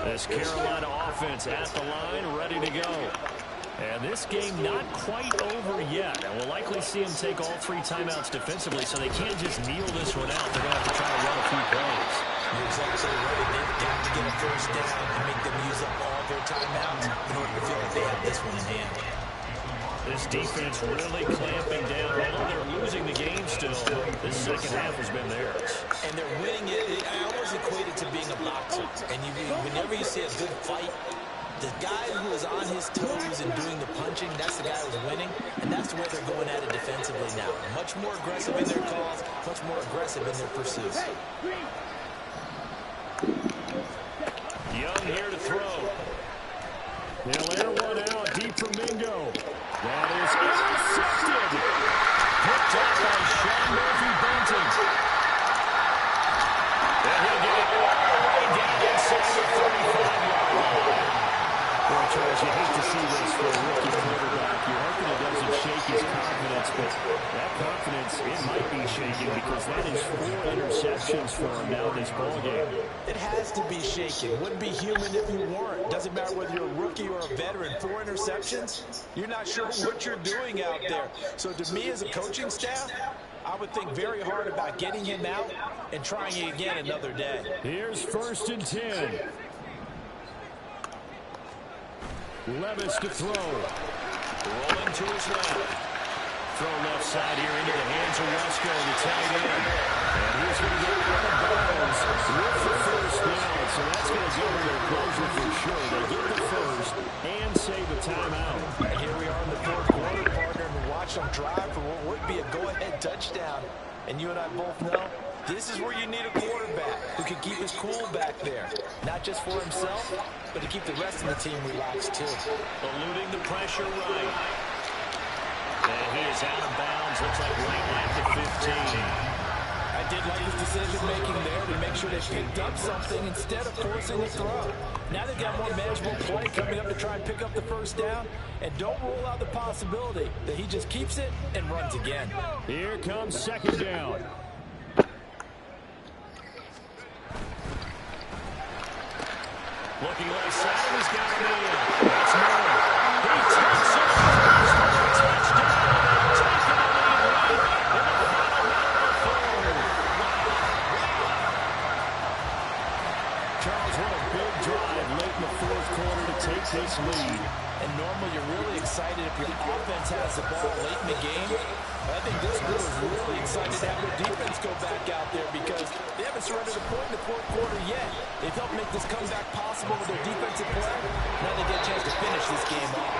This Carolina offense at the line, ready to go. And this game not quite over yet. And we'll likely see them take all 3 timeouts defensively, so they can't just kneel this one out. They're going to have to try to run a few plays. You're exactly right. They've got to get a first down and make them use up all their timeouts in order to feel like they have this one in hand. This defense really clamping down. I know they're losing the game still. This second half has been theirs. And they're winning it. I almost equate it to being a boxer. And whenever you see a good fight, the guy who is on his toes and doing the punching, that's the guy who's winning. And that's the way they're going at it defensively now. Much more aggressive in their calls, much more aggressive in their pursuits. Young here to throw. They'll air one out deep from Mingo. That is intercepted. Picked up by Sean Murphy-Bunting. And he'll get it all the way down inside the 35-yard line. Well, Charles, you hate to see this for a rookie quarterback. You're hoping it doesn't shake his confidence, but that confidence, it might be shaking because that is 4 interceptions for him now in this ballgame. It has to be shaken. Wouldn't be human if you weren't. Doesn't matter whether you're a rookie or a veteran. 4 interceptions, you're not sure what you're doing out there. So to me as a coaching staff, I would think very hard about getting him out and trying it again another day. Here's 1st and 10. Levis to throw. Rolling to his left. Throw left side here into the hands of Wesco, the tight end. And he's going to get out of bounds with the first down. So that's going to go to their closure for sure. They get the first and save a timeout. And here we are in the 4th quarter, partner, and watch them drive for what would be a go-ahead touchdown. And you and I both know this is where you need a quarterback who can keep his cool back there. Not just for himself, but to keep the rest of the team relaxed too. Eluding the pressure right. And he is out of bounds. Looks like right at the 15. I did like his decision-making there to make sure they picked up something instead of forcing a throw. Now they've got more manageable play coming up to try and pick up the first down. And don't rule out the possibility that he just keeps it and runs again. Here comes 2nd down. Looking left side, he's got it in. That's Miller. He takes it. Touchdown. Taking the lead right in the final minute of the 4th. Charles, what a big drive late in the 4th quarter to take this lead. And normally you're really excited if your offense has the ball late in the game. But I think this group is really excited to have their defense go back out there because they haven't surrendered a point in the 4th quarter yet. They've helped make this comeback possible with their defensive play. Now they get a chance to finish this game off.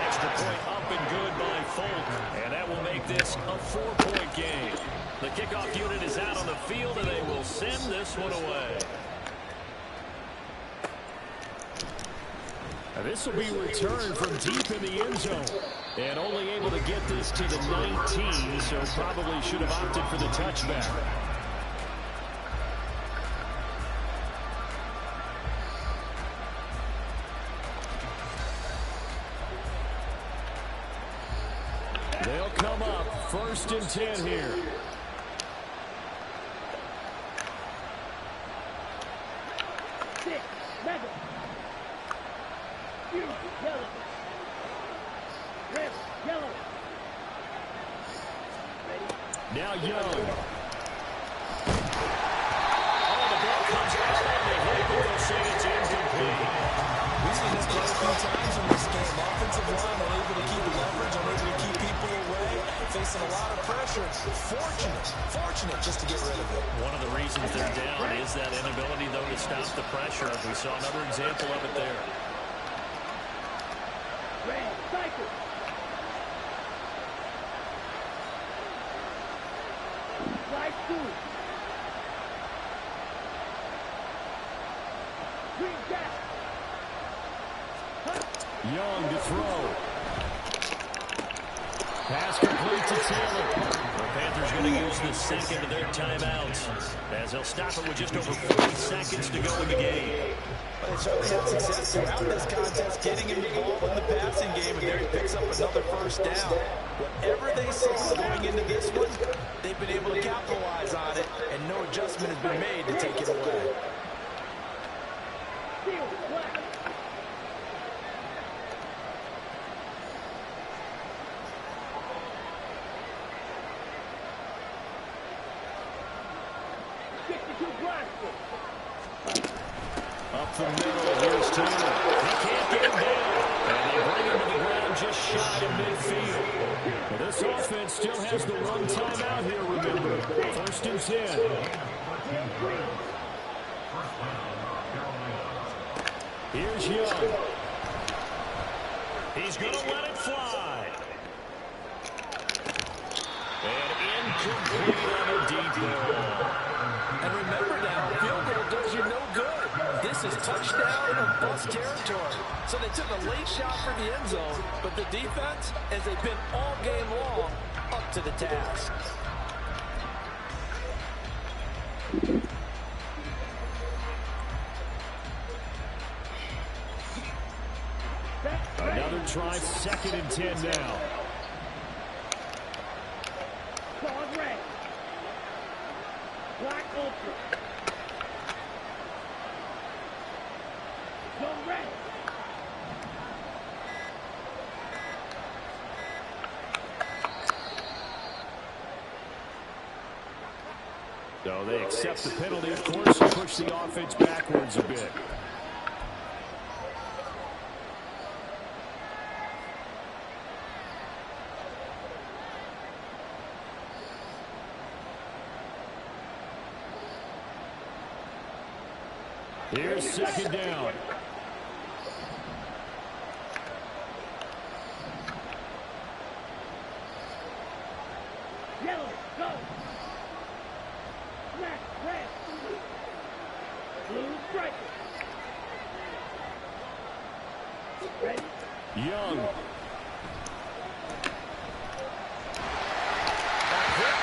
Extra point up and good by Folk. And that will make this a 4-point game. The kickoff unit is out on the field, and they will send this one away. This will be returned from deep in the end zone. And only able to get this to the 19, so probably should have opted for the touchback. They'll come up 1st and 10 here. Madden. Yellow. Red, yellow. Ready? Now Young. Oh, the ball comes out and they hit it, but they'll say it's incomplete. We've seen this play a few times in this game. Offensive line are able to keep leverage, are able to keep people away, facing a lot of pressure. Fortunate just to get rid of it. One of the reasons they're down is that inability, though, to stop the pressure. We saw another example of it there. Red, cycle. Slide two. Green gap. Young to throw. Pass complete to Taylor. The Panthers going to use the second of their timeouts, as they'll stop it with just over 40 seconds to go in the game. But they certainly had success throughout this contest, getting him involved in the passing game, and there he picks up another 1st down. Whatever they saw going into this one, they've been able to capitalize on it, and no adjustment has been made to take it away. Steel, black. Up the middle, here's Taylor. He can't get him down. And they bring him to the ground just shy of midfield. Well, this offense still has the one timeout here, remember. 1st and 10. Here's Young. He's going to let it fly. And incomplete on a deep ball. And remember now, field goal does you no good. This is touchdown or bust territory. So they took a late shot for the end zone, but the defense, as they've been all game long, up to the task. Another try, 2nd and 10 now. Claws red. Black ultra. Zone red. So they accept the penalty, of course, and push the offense backwards a bit. Here's 2nd down. Yellow, go. Black, red. Blue, striker. Ready? Young.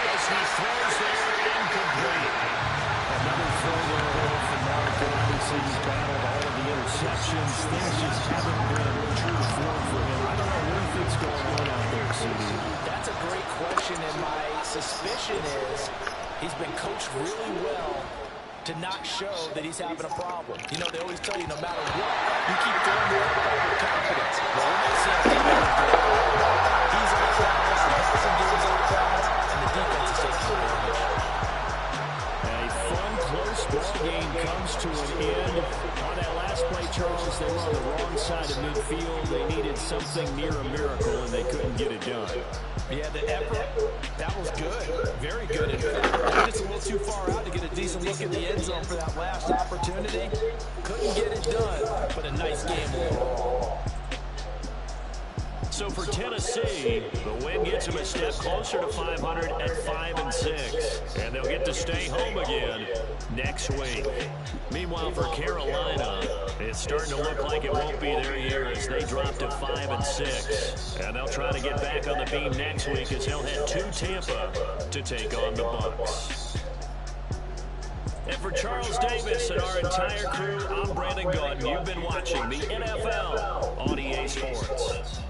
As he throws there, incomplete. Another throw there off the mark. Obviously, he's battled all of the interceptions. Things just haven't been true to form for him. I don't know what he think's going on out there, CD. That's a great question, and my suspicion is he's been coached really well to not show that he's having a problem. You know, they always tell you no matter what, you keep throwing the ball with confidence. Well, we're not seeing he's on balance, the passing game's on balance, and the defense is taking advantage. A fun, close ball game comes to an end. On that last play, Charles, they were on the wrong side of midfield. They needed something near a miracle, and they couldn't get it done. Yeah, the effort, that was good. Very good, in fact. Just a little too far out to get a decent look at the end zone for that last opportunity. Couldn't get it done, but a nice game overall. So for Tennessee, the win gets them a step closer to 500 at 5-6. And they'll get to stay home again next week. Meanwhile, for Carolina, It's starting to look like it won't be their year as they drop to 5-6. And they'll try to get back on the beam next week as they'll head to Tampa to take on the Bucs. And for Charles Davis and our entire crew, I'm Brandon Gaudin. You've been watching the NFL on EA Sports.